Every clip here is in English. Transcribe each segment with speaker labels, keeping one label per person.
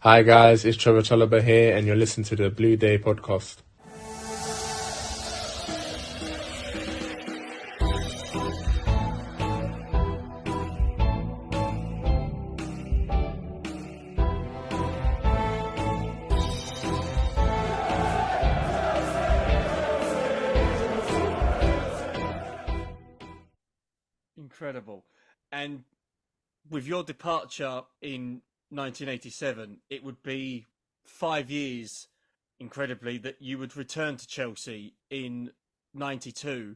Speaker 1: Hi guys, it's Trevor Tolliver here, and you're listening to the Blue Day podcast.
Speaker 2: Incredible. And with your departure in 1987, it would be 5 years, incredibly, that you would return to Chelsea in 92.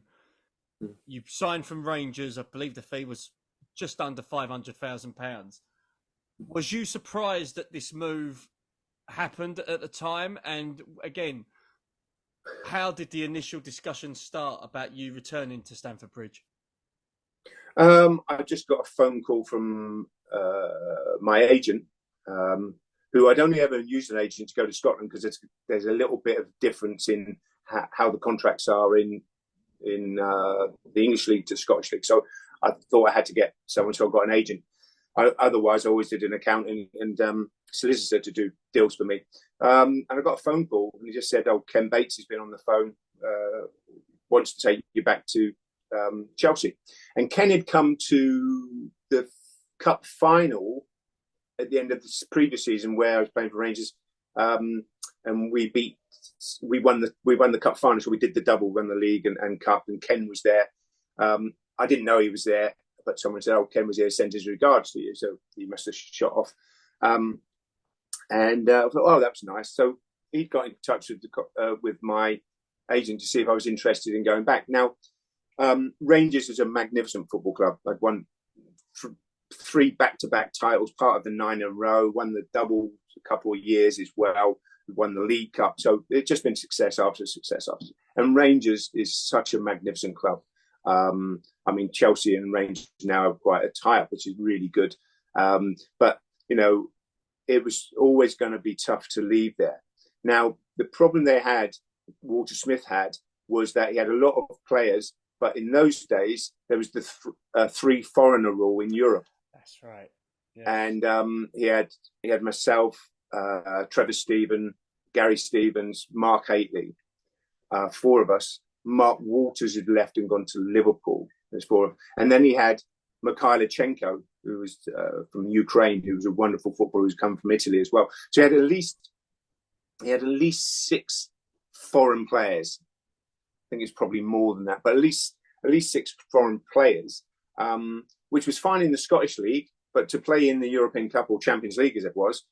Speaker 2: You signed from Rangers. I believe the fee was just under £500,000. Was you surprised that this move happened at the time? And again, how did the initial discussion start about you returning to Stamford Bridge?
Speaker 3: I just got a phone call from my agent, who I'd only ever used an agent to go to Scotland because there's a little bit of difference in how the contracts are in the English League to Scottish League. So I thought I had to get someone, so I got an agent. Otherwise, I always did an accountant and solicitor to do deals for me. And I got a phone call, and he just said, "Oh, Ken Bates has been on the phone, wants to take you back to Chelsea." And Ken had come to the cup final at the end of the previous season where I was playing for Rangers, and we won the cup final. So we did the double, won the league and cup, and Ken was there. I didn't know he was there, but someone said, "Oh, Ken was here, sent his regards to you." So he must have shot off. And I thought, "Oh, that was nice." So he got in touch with my agent to see if I was interested in going back. Now, Rangers is a magnificent football club. I'd won 3 back-to-back titles, part of the 9 in a row, won the double a couple of years as well, won the League Cup. So it's just been success after success after. And Rangers is such a magnificent club. I mean, Chelsea and Rangers now have quite a tie-up, which is really good. But, you know, it was always going to be tough to leave there. Now, the problem Walter Smith had, was that he had a lot of players. But in those days, there was the 3 foreigner rule in Europe.
Speaker 2: That's right. Yes.
Speaker 3: And he had myself, Trevor Stephen, Gary Stevens, Mark Haitley, 4 of us. Mark Walters had left and gone to Liverpool. There's 4 of them. And then he had Mikhailichenko, who was from Ukraine, who was a wonderful footballer who's come from Italy as well. So he had at least 6 foreign players. I think it's probably more than that, but at least 6 foreign players, which was fine in the Scottish League, but to play in the European Cup or Champions League as it was,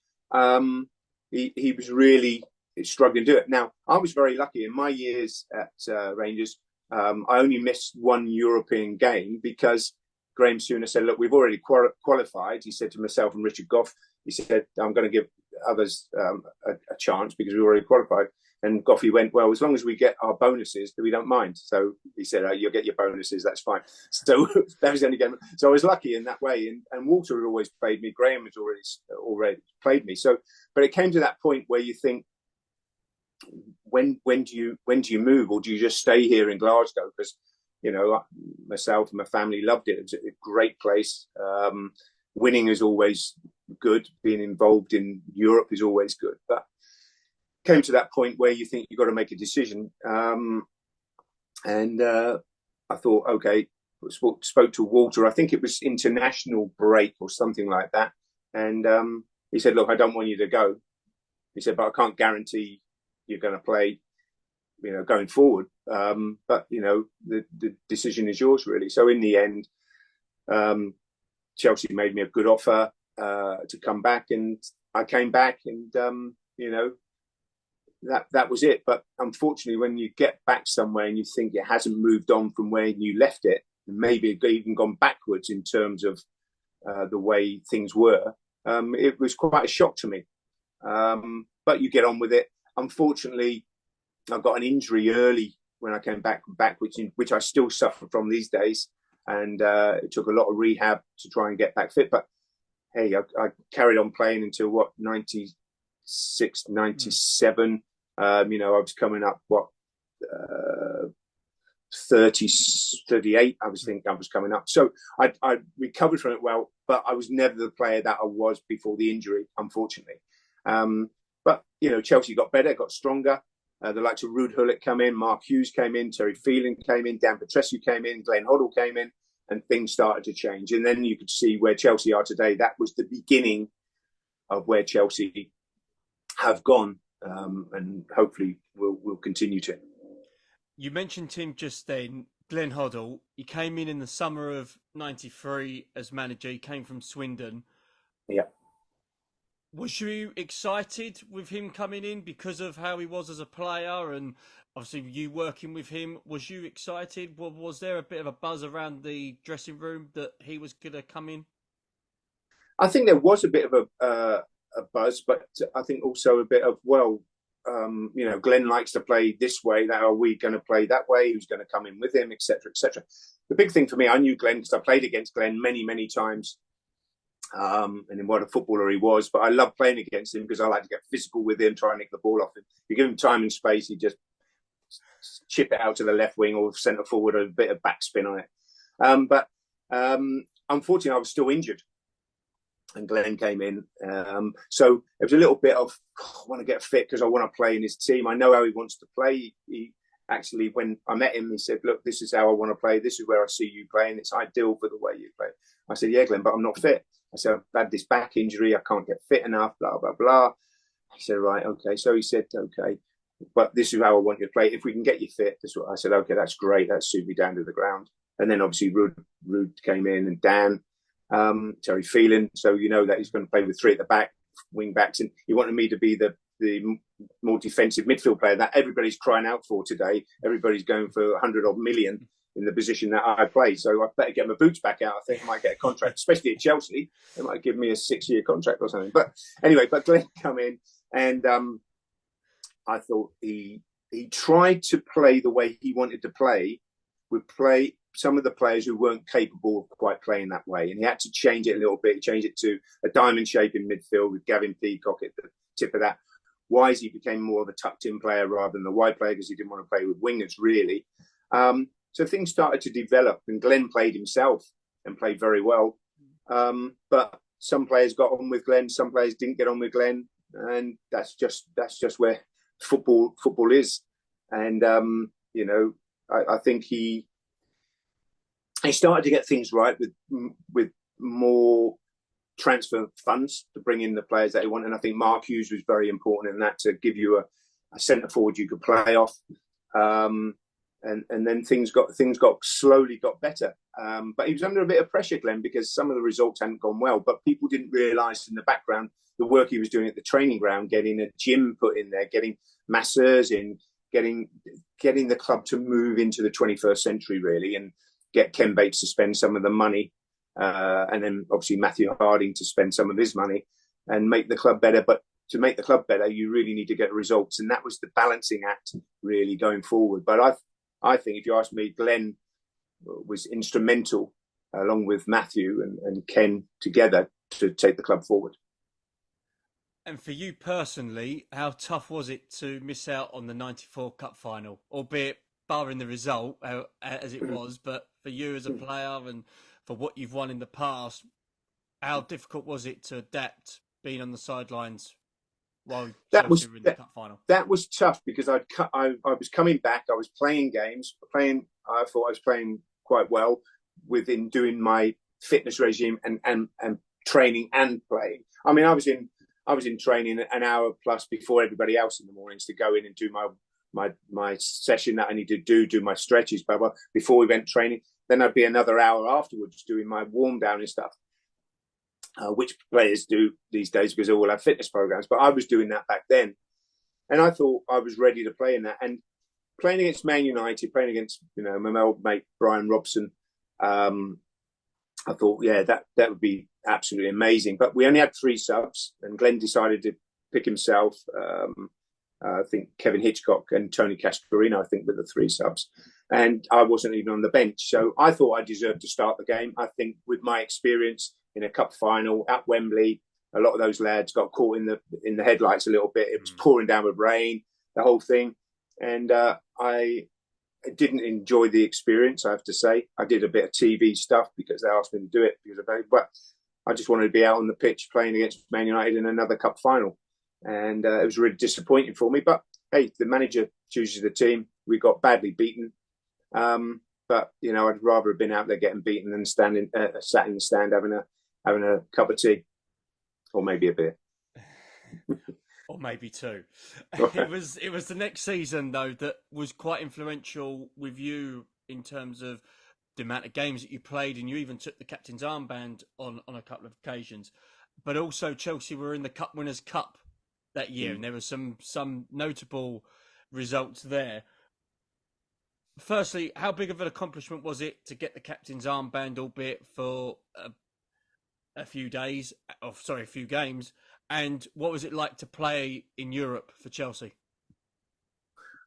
Speaker 3: he was really struggling to do it. Now, I was very lucky in my years at Rangers. I only missed 1 European game because Graham Souness said, "Look, we've already qualified." He said to myself and Richard Gough, he said, "I'm going to give others a chance because we've already qualified." And Goffey went, "Well, as long as we get our bonuses, we don't mind." So he said, "You'll get your bonuses, that's fine." So that was the only game. So I was lucky in that way. And Walter had always played me. Graham had already played me. So, but it came to that point where you think, when do you move, or do you just stay here in Glasgow? Because, you know, myself and my family loved it. It was a great place. Winning is always good. Being involved in Europe is always good. But came to that point where you think you've got to make a decision. And I thought, okay, spoke to Walter. I think it was international break or something like that. And he said, "Look, I don't want you to go." He said, "But I can't guarantee you're going to play, you know, going forward. But, you know, the decision is yours, really." So in the end, Chelsea made me a good offer to come back. And I came back and, you know, that was it. But unfortunately, when you get back somewhere and you think it hasn't moved on from where you left it, maybe it even gone backwards in terms of the way things were, it was quite a shock to me. But you get on with it. Unfortunately, I got an injury early when I came back, which I still suffer from these days. And it took a lot of rehab to try and get back fit. But hey, I carried on playing until 96, 97. You know, I was coming up, 30, 38, I was coming up. So I recovered from it well, but I was never the player that I was before the injury, unfortunately. But, Chelsea got better, got stronger. The likes of Ruud Gullit come in, Mark Hughes came in, Terry Phelan came in, Dan Petrescu came in, Glenn Hoddle came in, and things started to change. And then you could see where Chelsea are today. That was the beginning of where Chelsea have gone, and hopefully we'll continue to.
Speaker 2: You mentioned him just then, Glenn Hoddle. He came in the summer of '93 as manager. He came from Swindon.
Speaker 3: Yeah.
Speaker 2: Was you excited with him coming in because of how he was as a player, and obviously you working with him? Was you excited? Was there a bit of a buzz around the dressing room that he was going to come in?
Speaker 3: I think there was a bit of a buzz, but I think also a bit of, Glenn likes to play this way. Now, are we going to play that way? Who's going to come in with him, etc., etc. The big thing for me, I knew Glenn because I played against Glenn many, many times. And what a footballer he was, but I love playing against him because I like to get physical with him, try and nick the ball off him. You give him time and space, he just chip it out to the left wing or centre forward, a bit of backspin on it. But unfortunately, I was still injured, and Glenn came in. So it was a little bit of, I want to get fit because I want to play in his team. I know how he wants to play. He actually, when I met him, he said, look, this is how I want to play. This is where I see you playing. It's ideal for the way you play. I said, yeah, Glenn, but I'm not fit. I said, I've had this back injury. I can't get fit enough, blah, blah, blah. He said, right, okay. So he said, okay, but this is how I want you to play. If we can get you fit, this is what I said, okay, that's great. That suited me down to the ground. And then obviously Ruud came in, and Dan, Terry Phelan. So you know that he's going to play with three at the back, wing backs. And he wanted me to be the more defensive midfield player that everybody's crying out for today. Everybody's going for 100 odd million in the position that I play. So I better get my boots back out. I think I might get a contract, especially at Chelsea. They might give me a 6-year contract or something. But anyway, Glenn come in, and I thought he tried to play the way he wanted to play, would play some of the players who weren't capable of quite playing that way. And he had to change it a little bit. He changed it to a diamond shape in midfield with Gavin Peacock at the tip of that. Wisey became more of a tucked-in player rather than the wide player because he didn't want to play with wingers, really. So things started to develop, and Glenn played himself and played very well. But some players got on with Glenn, some players didn't get on with Glenn, and that's just where football is. And I think he started to get things right with more transfer funds to bring in the players that he wanted. And I think Mark Hughes was very important in that, to give you a centre forward you could play off. And then things slowly got better. But he was under a bit of pressure, Glenn, because some of the results hadn't gone well. But people didn't realise in the background the work he was doing at the training ground, getting a gym put in there, getting masseurs in, getting the club to move into the 21st century, really, and get Ken Bates to spend some of the money, and then obviously Matthew Harding to spend some of his money and make the club better. But to make the club better, you really need to get results. And that was the balancing act, really, going forward. But I think, if you ask me, Glenn was instrumental, along with Matthew and Ken together, to take the club forward.
Speaker 2: And for you personally, how tough was it to miss out on the '94 Cup final, albeit barring the result as it was? But for you as a player and for what you've won in the past, how difficult was it to adapt being on the sidelines while Chelsea were in the cup final? That
Speaker 3: was tough because I was coming back. I was playing games. I thought I was playing quite well within doing my fitness regime and training and playing. I mean, I was in training an hour plus before everybody else in the mornings to go in and do my session that I need to do my stretches, blah, blah, before we went training. Then I'd be another hour afterwards doing my warm down and stuff. Which players do these days because they all have fitness programs. But I was doing that back then. And I thought I was ready to play in that. And playing against Man United, playing against, my old mate, Brian Robson, I thought, yeah, that would be absolutely amazing. But we only had 3 subs, and Glenn decided to pick himself. I think Kevin Hitchcock and Tony Cascarino, I think, were the 3 subs. And I wasn't even on the bench. So I thought I deserved to start the game. I think with my experience in a cup final at Wembley, a lot of those lads got caught in the headlights a little bit. It was pouring down with rain, the whole thing. And I didn't enjoy the experience, I have to say. I did a bit of TV stuff because they asked me to do it, but I just wanted to be out on the pitch playing against Man United in another cup final. and it was really disappointing for me. But hey, the manager chooses the team. We got badly beaten, but I'd rather have been out there getting beaten than sat in the stand having a cup of tea or maybe a beer.
Speaker 2: Or maybe two. It was the next season though that was quite influential with you in terms of the amount of games that you played, and you even took the captain's armband on a couple of occasions. But also Chelsea were in the Cup Winners' Cup that year, and there were some notable results there. Firstly, how big of an accomplishment was it to get the captain's armband, albeit for a few days, a few games? And what was it like to play in Europe for Chelsea?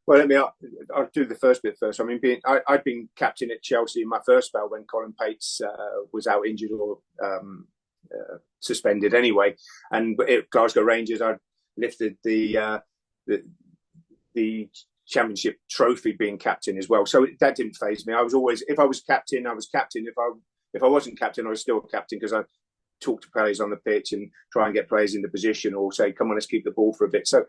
Speaker 3: Well, I'll do the first bit first. I mean, I'd been captain at Chelsea in my first spell when Colin Pates was out injured or suspended anyway. And at Glasgow Rangers, I'd lifted the championship trophy being captain as well. So that didn't faze me. I was always, if I was captain, I was captain. If I wasn't captain, I was still captain because I talk to players on the pitch and try and get players into position or say, come on, let's keep the ball for a bit. So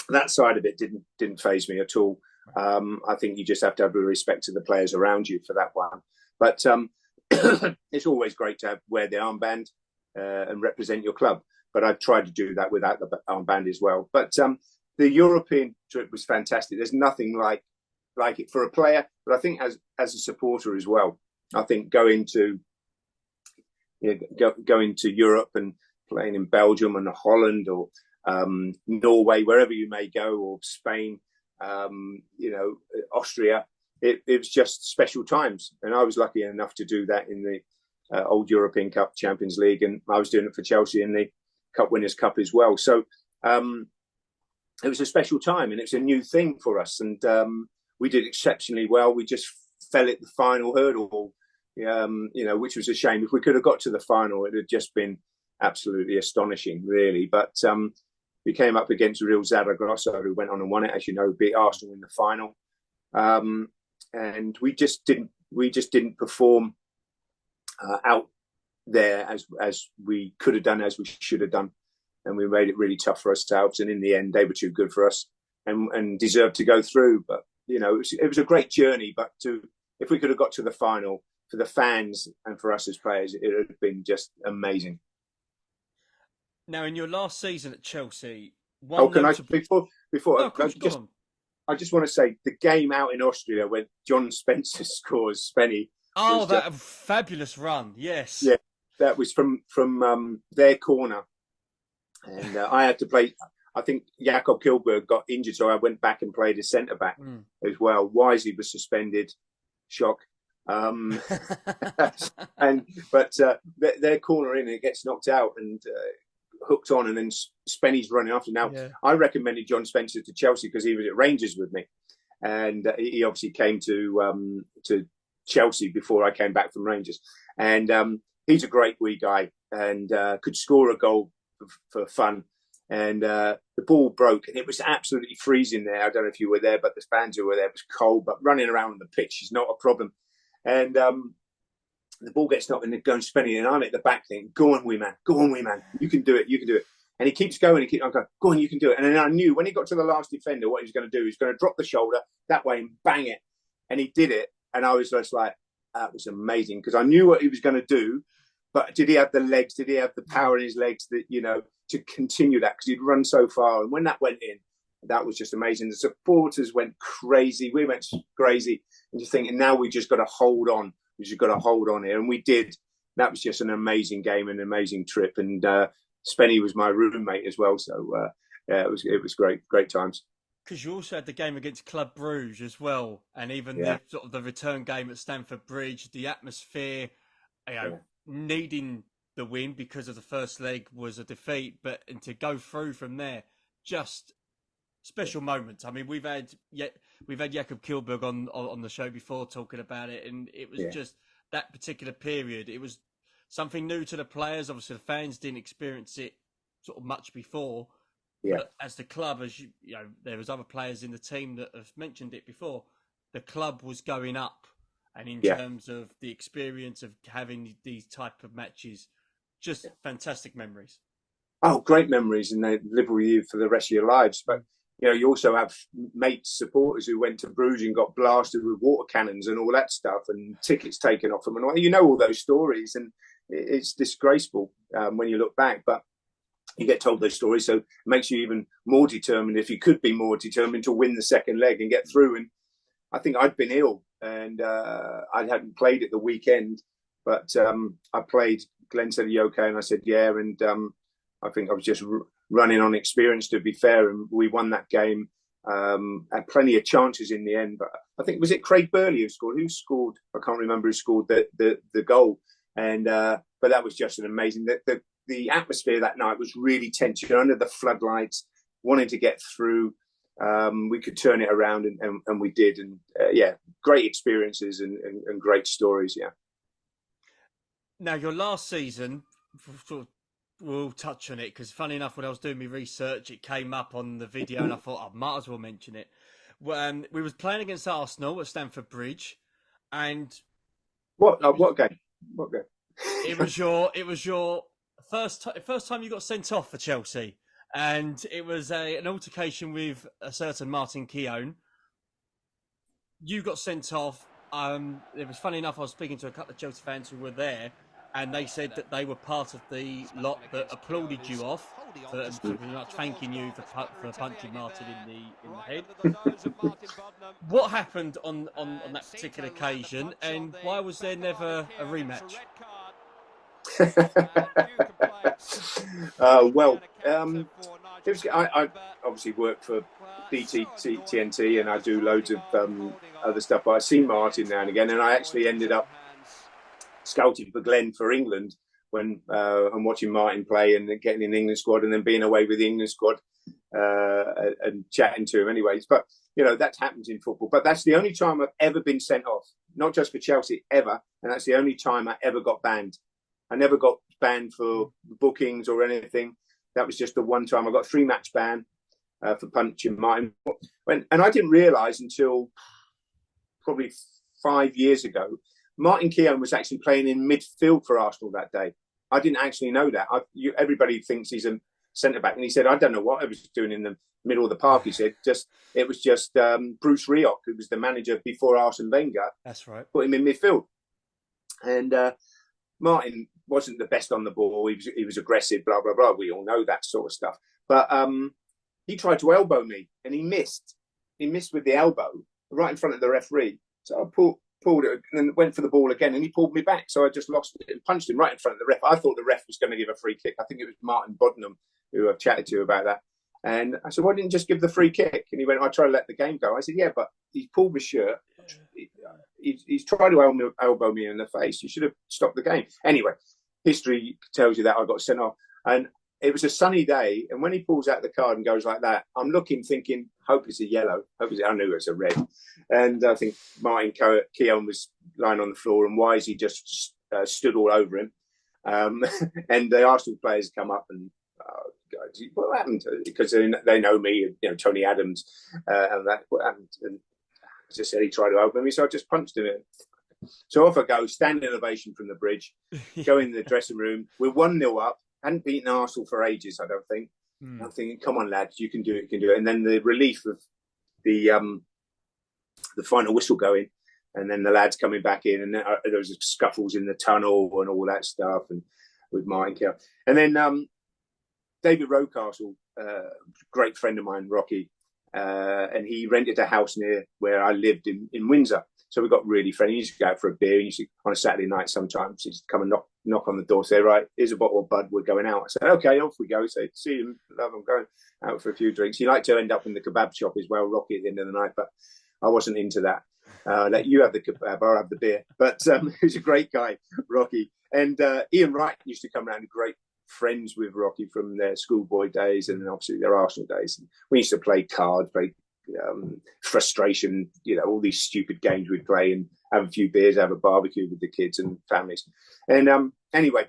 Speaker 3: that side of it didn't faze me at all. I think you just have to have a respect to the players around you for that one. But it's always great to wear the armband and represent your club. But I've tried to do that without the armband as well. But the European trip was fantastic. There's nothing like it for a player, but I think as a supporter as well. I think going to Europe and playing in Belgium and Holland or Norway, wherever you may go, or Spain, Austria, it was just special times. And I was lucky enough to do that in the old European Cup Champions League, and I was doing it for Chelsea in the Cup Winners' Cup as well. So it was a special time, and it was a new thing for us, and we did exceptionally well. We just fell at the final hurdle, which was a shame. If we could have got to the final, it had just been absolutely astonishing, really. But we came up against Real Zaragoza, who went on and won it, as you know, beat Arsenal in the final, and we just didn't perform out there as we could have done, as we should have done. And we made it really tough for ourselves. And in the end, they were too good for us and deserved to go through. But, it was a great journey. But if we could have got to the final, for the fans and for us as players, it would have been just amazing.
Speaker 2: Now, in your last season at Chelsea...
Speaker 3: I just want to say the game out in Austria when John Spencer scores Spenny.
Speaker 2: Oh, that fabulous run, yes.
Speaker 3: Yeah, that was from their corner. And I had to play. I think Jakob Kilberg got injured, so I went back and played as centre back as well. Wisely was suspended. Shock. But their corner in, and it gets knocked out and hooked on, and then Spenny's running after. Now, I recommended John Spencer to Chelsea because he was at Rangers with me, and he obviously came to Chelsea before I came back from Rangers. And he's a great wee guy and could score a goal for fun, and the ball broke and it was absolutely freezing there. I don't know if you were there, but the fans who were there, it was cold, but running around on the pitch is not a problem. And the ball gets knocked and they're going spinning, and I'm at the back thinking, go on, wee man, you can do it. And he keeps going, I'm going, go on, you can do it. And then I knew when he got to the last defender what he was going to do. He was going to drop the shoulder that way and bang it, and he did it. And I was just like, that was amazing, because I knew what he was going to do. But did he have the legs? Did he have the power in his legs that, to continue that? Because he'd run so far. And when that went in, that was just amazing. The supporters went crazy. We went crazy. And just thinking, now we just got to hold on. We just got to hold on here. And we did. That was just an amazing game, an amazing trip. And Spenny was my roommate as well. So it was great times.
Speaker 2: Because you also had the game against Club Brugge as well. And even the return game at Stamford Bridge, the atmosphere, needing the win because of the first leg was a defeat, and to go through from there, just special moments. I mean, we've had Jakob Kilberg on the show before talking about it, and it was just that particular period. It was something new to the players. Obviously, the fans didn't experience it sort of much before. Yeah. But as the club, there was other players in the team that have mentioned it before. The club was going up. And in terms of the experience of having these type of matches, just fantastic memories.
Speaker 3: Oh, great memories, and they live with you for the rest of your lives. But you also have mates, supporters who went to Bruges and got blasted with water cannons and all that stuff, and tickets taken off them, and all those stories, and it's disgraceful when you look back. But you get told those stories, so it makes you even more determined, if you could be more determined, to win the second leg and get through. And I think I'd been ill, and I hadn't played at the weekend, but I played. Glenn said, "Are you okay?" And I said, "Yeah." And I think I was just running on experience, to be fair, and we won that game. Had plenty of chances in the end, but I think, was it Craig Burley who scored? Who scored? I can't remember who scored the goal. And but that was just an amazing. The atmosphere that night was really tense. You're under the floodlights, wanting to get through. We could turn it around, and we did. And great experiences and great stories. Yeah.
Speaker 2: Now, your last season, we'll touch on it, because funny enough, when I was doing my research, it came up on the video, and I thought I might as well mention it. When we was playing against Arsenal at Stamford Bridge, and
Speaker 3: what game? What game?
Speaker 2: It was your first time you got sent off for Chelsea, and it was an altercation with a certain Martin Keown. You got sent off. It was funny enough, I was speaking to a couple of Chelsea fans who were there, and they said that they were part of the lot that applauded you off, for pretty much thanking you for punching Martin in the head. What happened on that particular occasion, and why was there never a rematch?
Speaker 3: I obviously work for TNT, and I do loads of other stuff. But I see Martin now and again, and I actually ended up scouting for Glenn for England when I'm watching Martin play and getting in the England squad, and then being away with the England squad and chatting to him. Anyways, but that happens in football. But that's the only time I've ever been sent off, not just for Chelsea, ever, and that's the only time I ever got banned. I never got banned for bookings or anything. That was just the one time. I got a 3-match ban for punching Martin. And I didn't realise until probably 5 years ago, Martin Keown was actually playing in midfield for Arsenal that day. I didn't actually know that. Everybody thinks he's a centre-back. And he said, I don't know what I was doing in the middle of the park. He said, it was just Bruce Rioch, who was the manager before Arsene Wenger.
Speaker 2: That's right.
Speaker 3: Put him in midfield. And Martin wasn't the best on the ball. He was aggressive, blah, blah, blah. We all know that sort of stuff. But he tried to elbow me, and he missed. He missed with the elbow right in front of the referee. So I pulled it and then went for the ball again, and he pulled me back. So I just lost it and punched him right in front of the ref. I thought the ref was going to give a free kick. I think it was Martin Boddenham who I've chatted to about that. And I said, why didn't you just give the free kick? And he went, I tried to let the game go. I said, yeah, but he pulled my shirt. He's tried to elbow me in the face. You should have stopped the game. Anyway, history tells you that I got sent off. And it was a sunny day. And when he pulls out the card and goes like that, I'm looking, thinking, hope it's a yellow. I knew it was a red. And I think Martin Keown was lying on the floor, and Wisey just stood all over him. And the Arsenal players come up and, what happened? Because they know me, Tony Adams, and that. What happened? And as I said, he tried to open me, so I just punched him in. So off I go, standing ovation from the bridge, go in the dressing room. We're 1-0 up. Hadn't beaten Arsenal for ages, I don't think. I'm thinking, come on, lads, you can do it, you can do it. And then the relief of the final whistle going, and then the lads coming back in, and there was scuffles in the tunnel and all that stuff, and with Martin Keown. And then David Rocastle, great friend of mine, Rocky, and he rented a house near where I lived in Windsor. So we got really friendly. He used to go out for a beer. He used to, on a Saturday night sometimes, he'd come and knock on the door, say, right, here's a bottle of Bud, we're going out. I said, okay, off we go. So see him, love him, going out for a few drinks. He liked to end up in the kebab shop as well, Rocky, at the end of the night, but I wasn't into that. Let you have the kebab, I'll have the beer. But he's a great guy, Rocky. And Ian Wright used to come around, great friends with Rocky from their schoolboy days and obviously their Arsenal days. And we used to play cards, play frustration, all these stupid games we'd play, and have a few beers, have a barbecue with the kids and families. And anyway,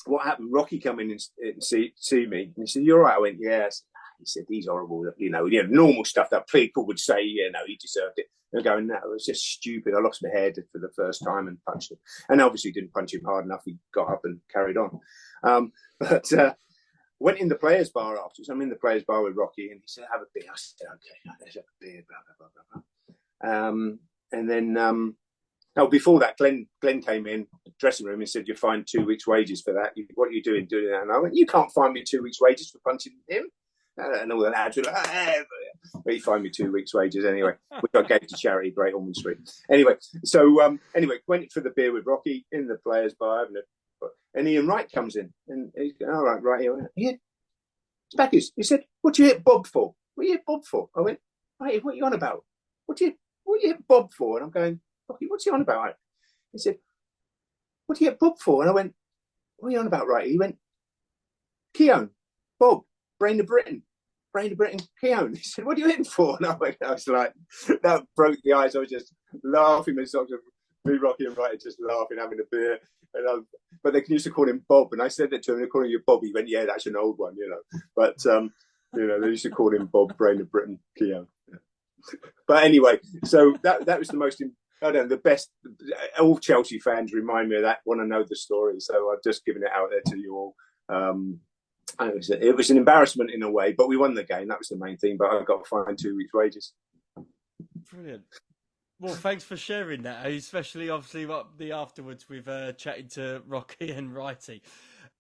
Speaker 3: what happened? Rocky come in and see me, and he said, "You're right." I went, "Yes." He said, "He's horrible." Normal stuff that people would say. He deserved it. And I'm going, "No, it was just stupid. I lost my head for the first time and punched him." And obviously didn't punch him hard enough. He got up and carried on. But Went in the players' bar afterwards. I'm in the players' bar with Rocky, and he said, "Have a beer." I said, "Okay, let's have a beer." Blah blah blah blah blah. And then, before that, Glenn came in the dressing room and said, "You're fined 2 weeks' wages for that. What are you doing that?" And I went, "You can't fine me 2 weeks' wages for punching him." And all the lads were like, but he fined me 2 weeks' wages anyway, which I gave to charity, Great Ormond Street. Anyway, went for the beer with Rocky in the players' bar, and Ian Wright comes in, and he's going, "All right, yeah, Spackers." He said, "What do you hit Bob for? What do you hit Bob for?" I went, "Hey, what are you on about? What do you hit Bob for?" And I'm going, "Rocky, what's he on about?" He said, "What do you hit Bob for?" And I went, "What are you on about, right?" He went, "Keown, Bob, Brain of Britain, Keown." He said, "What are you hitting for?" And I was like, that broke the ice. I was just laughing. The songs of me, Rocky and Wright, just laughing, having a beer. But they used to call him Bob, and I said that to him. They're calling you Bob. He went, "Yeah, that's an old one, you know." But they used to call him Bob, Brain of Britain, Keown. But anyway, so that was the most. I don't know, the best. All Chelsea fans remind me of that, want to know the story. So I've just given it out there to you all. It was an embarrassment in a way, but we won the game. That was the main thing. But I got fined 2 weeks' wages.
Speaker 2: Brilliant. Well, thanks for sharing that, especially obviously the afterwards with chatting to Rocky and Righty.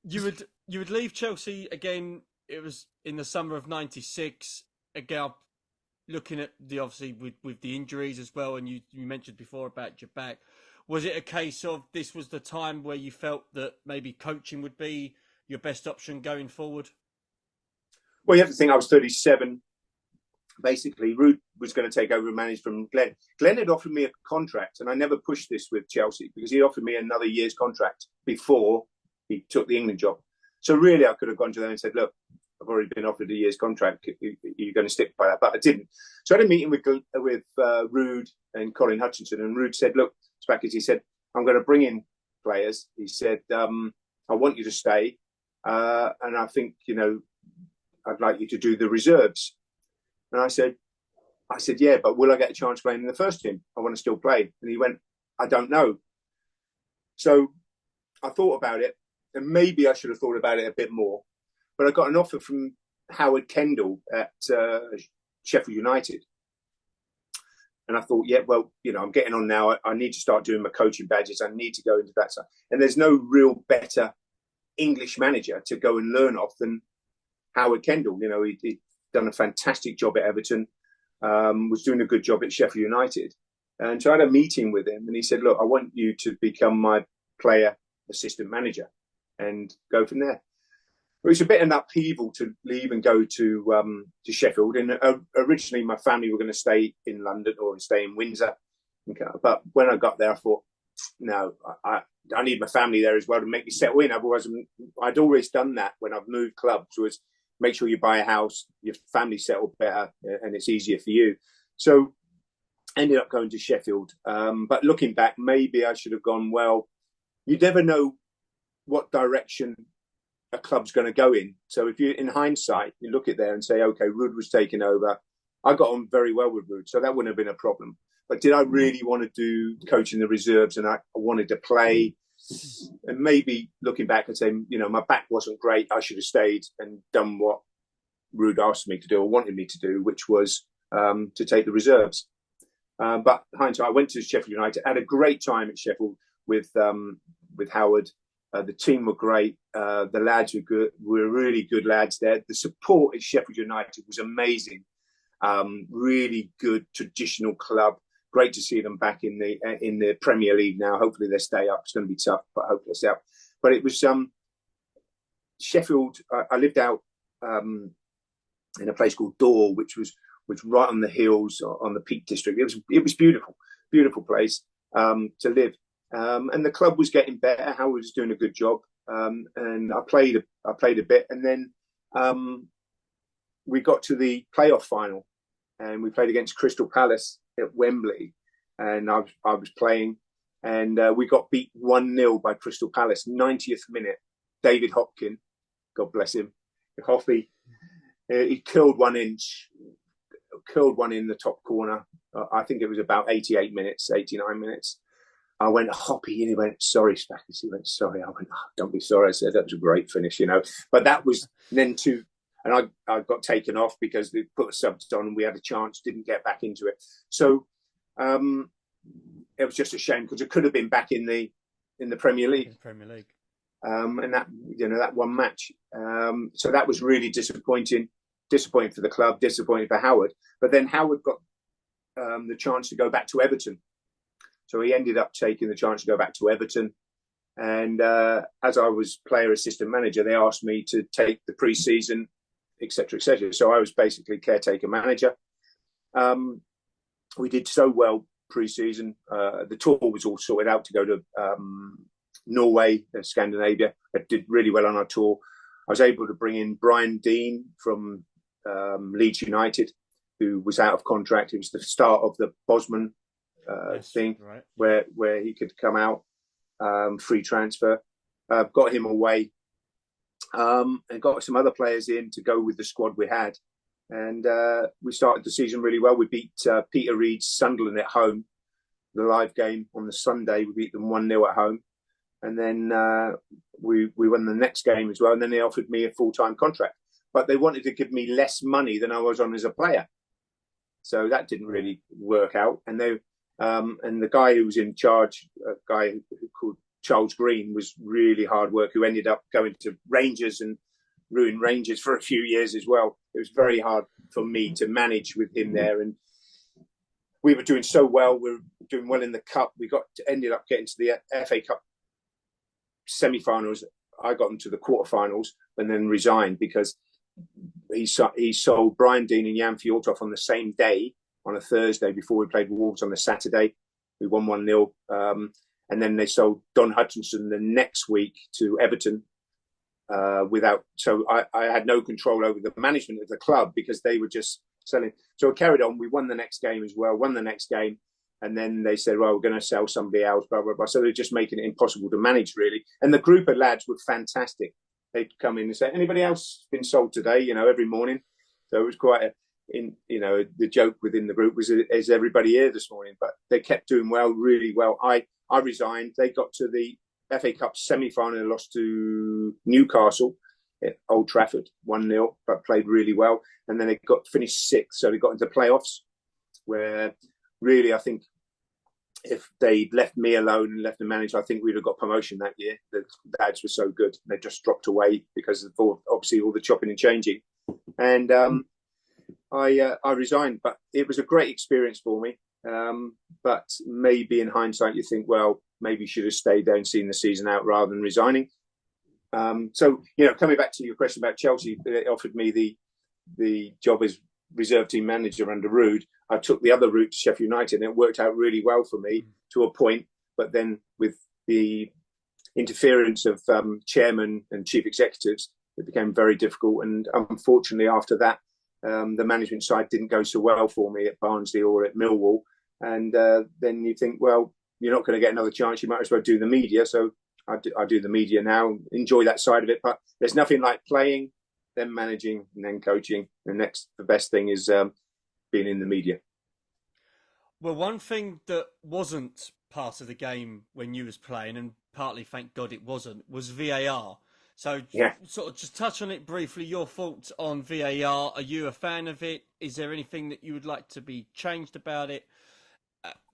Speaker 2: You would leave Chelsea again. It was in the summer of '96. Again, looking at obviously with the injuries as well, and you mentioned before about your back. Was it a case of this was the time where you felt that maybe coaching would be your best option going forward?
Speaker 3: Well, you have to think I was 37. Basically, Ruud was going to take over and manage from Glenn. Glenn had offered me a contract, and I never pushed this with Chelsea because he offered me another year's contract before he took the England job. So really, I could have gone to them and said, "Look, I've already been offered a year's contract. You're going to stick by that." But I didn't. So I had a meeting with Ruud and Colin Hutchinson, and Ruud said, "Look, Spackers," he said, "I'm going to bring in players." He said, "I want you to stay, and I think, I'd like you to do the reserves." And I said, "Yeah, but will I get a chance playing in the first team? I want to still play." And he went, "I don't know." So I thought about it, and maybe I should have thought about it a bit more. But I got an offer from Howard Kendall at Sheffield United. And I thought, yeah, well, I'm getting on now. I need to start doing my coaching badges. I need to go into that side. And there's no real better English manager to go and learn off than Howard Kendall. He'd done a fantastic job at Everton, was doing a good job at Sheffield United. And so I had a meeting with him, and he said, "Look, I want you to become my player assistant manager and go from there." It was a bit of an upheaval to leave and go to Sheffield. And originally, my family were going to stay in London or stay in Windsor. But when I got there, I thought, no, I need my family there as well to make me settle in. Otherwise, I'd always done that when I've moved clubs, was make sure you buy a house, your family settled better, and it's easier for you. So ended up going to Sheffield. But looking back, maybe I should have gone, well, you never know what direction a club's going to go in. So if you, in hindsight, you look at there and say, okay, Ruud was taking over. I got on very well with Ruud, so that wouldn't have been a problem. But did I really want to do coaching the reserves, and I wanted to play? And maybe looking back and saying, my back wasn't great. I should have stayed and done what Ruud asked me to do or wanted me to do, which was to take the reserves. But hindsight, I went to Sheffield United, had a great time at Sheffield with Howard. The team were great. The lads were good. Were really good lads there. The support at Sheffield United was amazing. Really good traditional club. Great to see them back in the Premier League now. Hopefully they stay up. It's going to be tough, but hopefully they stay up. But it was Sheffield. I lived out in a place called Dore, which was right on the hills on the Peak District. It was beautiful place to live. And the club was getting better. Howard was doing a good job, and I played a bit. And then we got to the playoff final, and we played against Crystal Palace at Wembley. And I was playing, and we got beat 1-0 by Crystal Palace, 90th minute. David Hopkin, God bless him, Hoffy, he curled one in the top corner. I think it was about 89 minutes. I went hoppy, and he went, sorry, Spackers. He went, sorry. I went, oh, don't be sorry. I said, that was a great finish, But that was then and I got taken off because they put the subs on and we had a chance, didn't get back into it. So it was just a shame because it could have been back in the Premier League. And that, that one match. So that was really disappointing for the club, disappointing for Howard. But then Howard got the chance to go back to Everton. So he ended up taking the chance to go back to Everton. And as I was player assistant manager, they asked me to take the pre-season, et cetera, et cetera. So I was basically caretaker manager. We did so well pre-season. The tour was all sorted out to go to Norway and Scandinavia. I did really well on our tour. I was able to bring in Brian Dean from Leeds United, who was out of contract. It was the start of the Bosman thing, right, where he could come out, free transfer. Got him away, and got some other players in to go with the squad we had. And we started the season really well. We beat Peter Reid's Sunderland at home, the live game on the Sunday. We beat them 1-0 at home. And then we won the next game as well. And then they offered me a full-time contract. But they wanted to give me less money than I was on as a player. So that didn't really work out. And and the guy who was in charge, a guy who called Charles Green, was really hard work, who ended up going to Rangers and ruined Rangers for a few years as well. It was very hard for me to manage with him there. And we were doing so well. We were doing well in the Cup. We ended up getting to the FA Cup semi-finals. I got them to the quarterfinals and then resigned because he sold Brian Dean and Jan Fjortoff on the same day, on a Thursday, before we played Wolves on the Saturday. We won 1-0. And then they sold Don Hutchinson the next week to Everton. So I had no control over the management of the club because they were just selling. So it carried on. We won the next game as well, And then they said, well, we're going to sell somebody else, blah, blah, blah. So they're just making it impossible to manage, really. And the group of lads were fantastic. They'd come in and say, anybody else been sold today, every morning? So it was quite the joke within the group was, is everybody here this morning? But they kept doing well, really well. I resigned. They got to the FA Cup semi-final and lost to Newcastle at Old Trafford, 1-0, but played really well. And then they finished sixth. So they got into playoffs where really, I think if they'd left me alone and left the manager, I think we'd have got promotion that year. The lads were so good. They just dropped away because of obviously all the chopping and changing. And I resigned, but it was a great experience for me. But maybe in hindsight, you think, well, maybe you should have stayed there and seen the season out rather than resigning. So, coming back to your question about Chelsea, they offered me the job as reserve team manager under Rood. I took the other route to Sheffield United, and it worked out really well for me to a point. But then with the interference of chairman and chief executives, it became very difficult. And unfortunately, after that, the management side didn't go so well for me at Barnsley or at Millwall. And then you think, well, you're not going to get another chance. You might as well do the media. So I do the media now, enjoy that side of it. But there's nothing like playing, then managing, and then coaching. The best thing is being in the media.
Speaker 2: Well, one thing that wasn't part of the game when you was playing, and partly thank God it wasn't, was VAR. So sort of just touch on it briefly, your thoughts on VAR. Are you a fan of it? Is there anything that you would like to be changed about it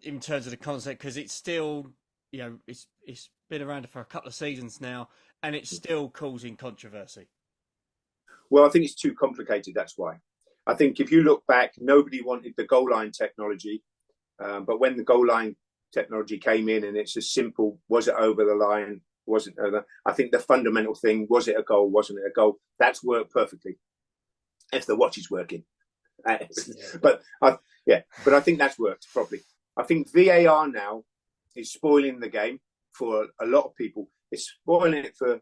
Speaker 2: in terms of the concept? Because it's still, it's been around for a couple of seasons now, and it's still causing controversy.
Speaker 3: Well, I think it's too complicated, that's why. I think if you look back, nobody wanted the goal line technology. But when the goal line technology came in and it's as simple, was it over the line? Wasn't over? I think the fundamental thing, was it a goal? Wasn't it a goal? That's worked perfectly. If the watch is working. But I think that's worked properly. I think VAR now is spoiling the game for a lot of people. It's spoiling it for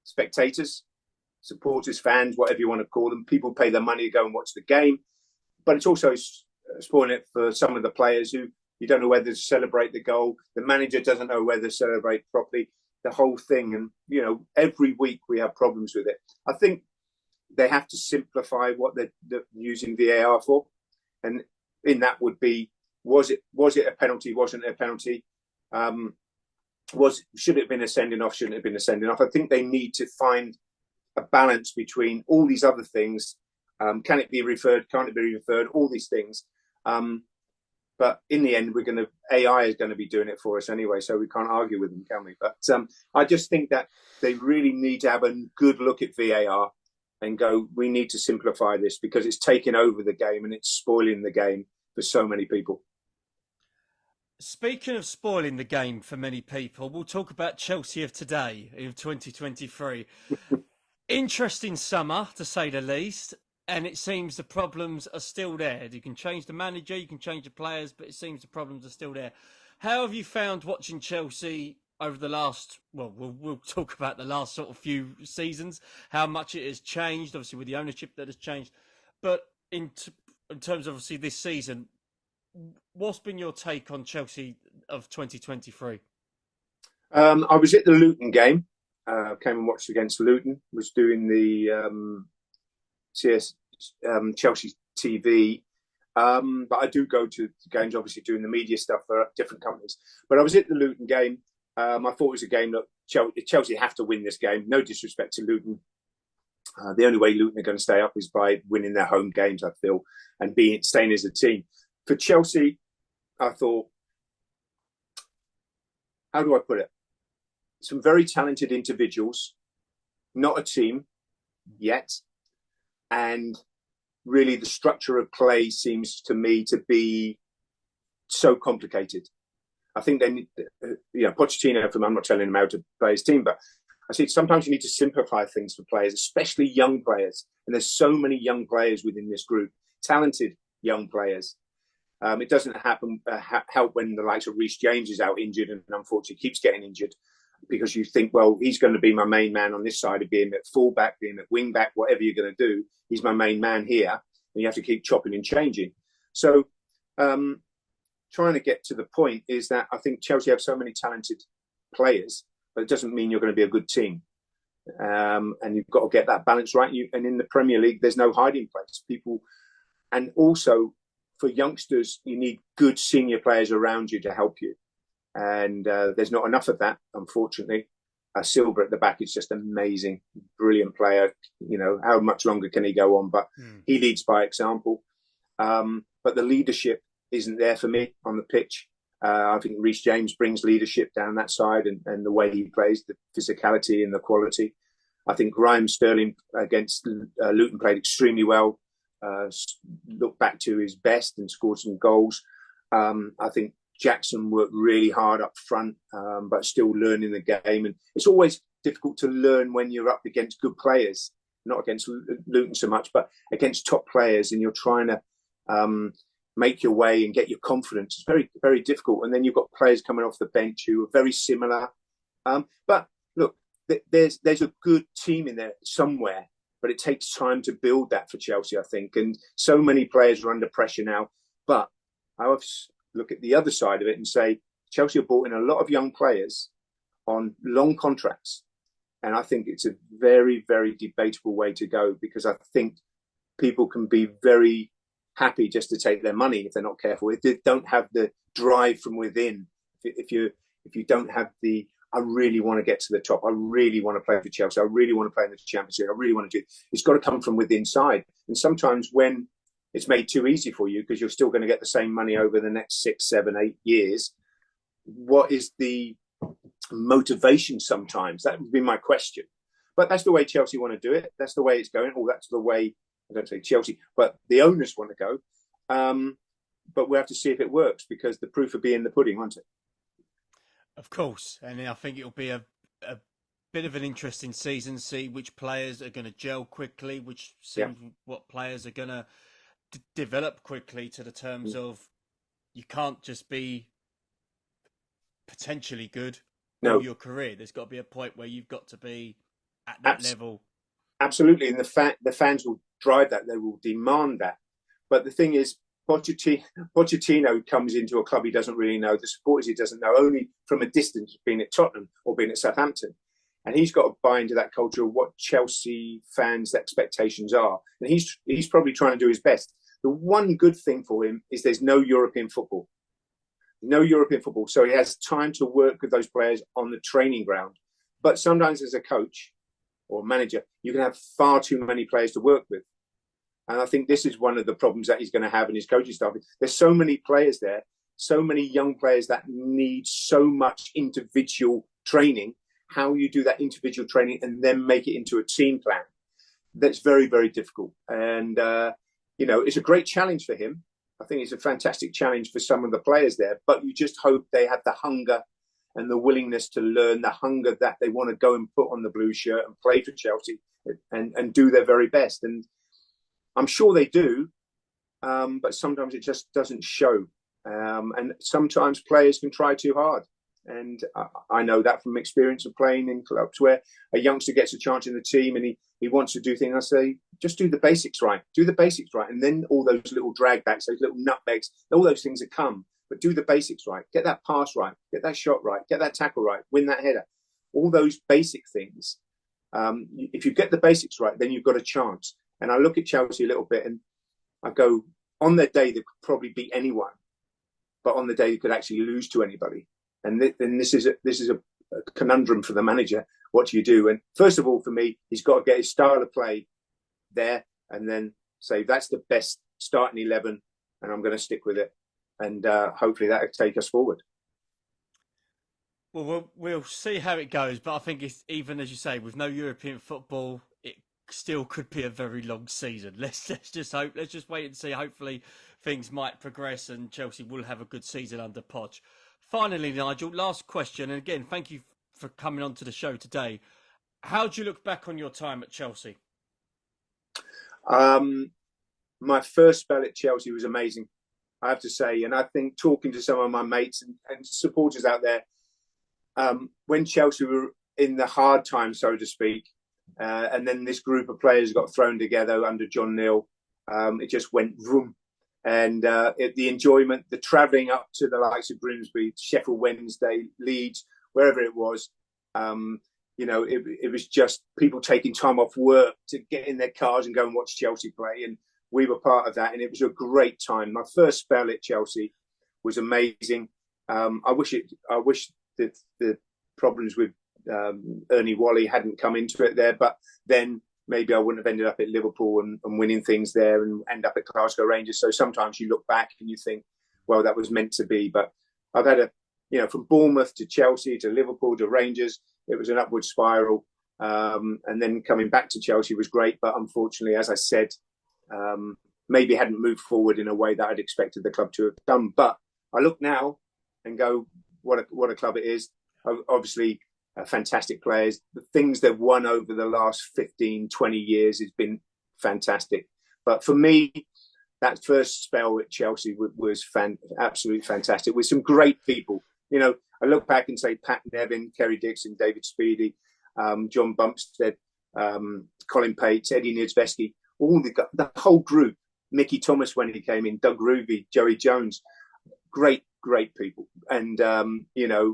Speaker 3: spectators, supporters, fans, whatever you want to call them. People pay their money to go and watch the game. But it's also spoiling it for some of the players who you don't know whether to celebrate the goal. The manager doesn't know whether to celebrate properly. The whole thing. And, every week we have problems with it. I think they have to simplify what they're using VAR for. And in that would be, was it a penalty? Wasn't it a penalty? should it have been a sending off? Shouldn't it have been a sending off? I think they need to find a balance between all these other things. Can it be referred? Can't it be referred? All these things. But in the end, AI is going to be doing it for us anyway, so we can't argue with them, can we? But I just think that they really need to have a good look at VAR and go, we need to simplify this because it's taking over the game and it's spoiling the game for so many people.
Speaker 2: Speaking of spoiling the game for many people, we'll talk about Chelsea of today, of 2023. Interesting summer, to say the least. And it seems the problems are still there. You can change the manager, you can change the players, but it seems the problems are still there. How have you found watching Chelsea over the last, well, we'll talk about the last sort of few seasons, how much it has changed, obviously with the ownership that has changed. But in terms of obviously this season, what's been your take on Chelsea of 2023?
Speaker 3: I was at the Luton game, came and watched against Luton, was doing the Chelsea TV, but I do go to games, obviously doing the media stuff for different companies. But I was at the Luton game. I thought it was a game that Chelsea have to win this game. No disrespect to Luton. The only way Luton are going to stay up is by winning their home games, I feel, and staying as a team. For Chelsea, I thought, how do I put it? Some very talented individuals, not a team yet. And really the structure of play seems to me to be so complicated. I think they need, Pochettino, I'm not telling him how to play his team, but I see sometimes you need to simplify things for players, especially young players. And there's so many young players within this group, talented young players. It doesn't help when the likes of Reece James is out injured and unfortunately keeps getting injured, because you think, well, he's going to be my main man on this side, of being at fullback, being at wing back, whatever you're going to do. He's my main man here, and you have to keep chopping and changing. So trying to get to the point is that I think Chelsea have so many talented players, but it doesn't mean you're going to be a good team. And you've got to get that balance right. And in the Premier League, there's no hiding place. And also for youngsters, you need good senior players around you to help you. And there's not enough of that, unfortunately. Silva at the back is just amazing, brilliant player. How much longer can he go on? But he leads by example. But the leadership isn't there for me on the pitch. I think Reece James brings leadership down that side, and the way he plays, the physicality and the quality. I think Raheem Sterling against Luton played extremely well. Looked back to his best and scored some goals. I think Jackson worked really hard up front, but still learning the game. And it's always difficult to learn when you're up against good players, not against Luton so much, but against top players, and you're trying to make your way and get your confidence. It's very, very difficult. And then you've got players coming off the bench who are very similar. But look, there's a good team in there somewhere, but it takes time to build that for Chelsea, I think. And so many players are under pressure now. But I look at the other side of it and say Chelsea have brought in a lot of young players on long contracts. And I think it's a very, very debatable way to go, because I think people can be very happy just to take their money if they're not careful. If they don't have the drive from within, if you don't have the, I really want to get to the top, I really want to play for Chelsea, I really want to play in the Champions League, I really want to do, it's got to come from within inside. And sometimes when it's made too easy for you, because you're still going to get the same money over the next 6, 7, 8 years, what is the motivation sometimes? That would be my question. But that's the way Chelsea want to do it. That's the way it's going. Or that's the way, I don't say Chelsea, but the owners want to go. But we'll have to see if it works, because the proof will be in the pudding, won't it?
Speaker 2: Of course. And I think it'll be a bit of an interesting season, see which players are going to gel quickly, what players are going to develop quickly, to the terms of you can't just be potentially good all your career. There's got to be a point where you've got to be at that level. Absolutely.
Speaker 3: And the fans will drive that. They will demand that. But the thing is, Pochettino comes into a club he doesn't really know, the supporters he doesn't know, only from a distance, being at Tottenham or being at Southampton. And he's got to buy into that culture of what Chelsea fans' expectations are. And he's probably trying to do his best. The one good thing for him is there's no European football. no European football. So he has time to work with those players on the training ground. But sometimes as a coach or manager, you can have far too many players to work with. And I think this is one of the problems that he's going to have in his coaching staff. There's so many players there, so many young players that need so much individual training. How you do that individual training and then make it into a team plan, that's very, very difficult. And, it's a great challenge for him. I think it's a fantastic challenge for some of the players there, but you just hope they have the hunger and the willingness to learn, the hunger that they want to go and put on the blue shirt and play for Chelsea and do their very best. And I'm sure they do, but sometimes it just doesn't show. And sometimes players can try too hard. And I know that from experience of playing in clubs where a youngster gets a chance in the team and he wants to do things. I say, just do the basics right. Do the basics right. And then all those little dragbacks, those little nutmegs, all those things that come. But do the basics right. Get that pass right. Get that shot right. Get that tackle right. Win that header. All those basic things. If you get the basics right, then you've got a chance. And I look at Chelsea a little bit and I go, on their day, they could probably beat anyone. But on the day, they could actually lose to anybody. And this is a conundrum for the manager. What do you do? And first of all, for me, he's got to get his style of play there and then say, that's the best starting 11 and I'm going to stick with it. And hopefully that will take us forward.
Speaker 2: Well, we'll see how it goes. But I think it's, even as you say, with no European football, it still could be a very long season. Let's just hope. Let's just wait and see. Hopefully things might progress and Chelsea will have a good season under Poch. Finally, Nigel, last question. And again, thank you for coming on to the show today. How do you look back on your time at Chelsea?
Speaker 3: My first spell at Chelsea was amazing, I have to say. And I think talking to some of my mates and supporters out there, when Chelsea were in the hard times, so to speak, and then this group of players got thrown together under John Neal, it just went vroom. And the enjoyment, the travelling up to the likes of Grimsby, Sheffield Wednesday, Leeds, wherever it was, it was just people taking time off work to get in their cars and go and watch Chelsea play. And we were part of that. And it was a great time. My first spell at Chelsea was amazing. I wish that the problems with Ernie Whalley hadn't come into it there. But then maybe I wouldn't have ended up at Liverpool and winning things there and end up at Glasgow Rangers. So sometimes you look back and you think, well, that was meant to be. But I've had from Bournemouth to Chelsea to Liverpool to Rangers, it was an upward spiral. And then coming back to Chelsea was great. But unfortunately, as I said, maybe hadn't moved forward in a way that I'd expected the club to have done. But I look now and go, what a club it is. Obviously, fantastic players. The things they've won over the last 15, 20 years has been fantastic. But for me, that first spell at Chelsea was absolutely fantastic with some great people. I look back and say Pat Nevin, Kerry Dixon, David Speedy, John Bumstead, Colin Pates, Eddie Niedzveski, all the whole group. Mickey Thomas when he came in, Doug Ruby, Joey Jones, great people, and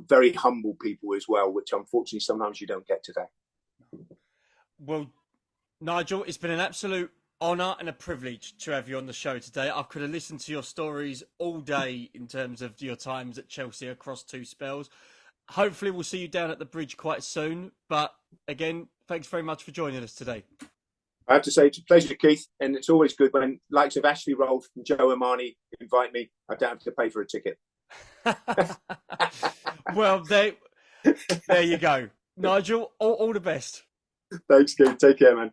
Speaker 3: very humble people as well, which unfortunately sometimes you don't get today. Well,
Speaker 2: Nigel, it's been an absolute honour and a privilege to have you on the show today. I could have listened to your stories all day in terms of your times at Chelsea across two spells. Hopefully we'll see you down at the bridge quite soon. But again, thanks very much for joining us today.
Speaker 3: I have to say, it's a pleasure, Keith, and it's always good when likes of Ashley Rolfe and Joe Armani invite me. I don't have to pay for a ticket.
Speaker 2: Well, there you go. Nigel, all the best.
Speaker 3: Thanks, Keith. Take care, man.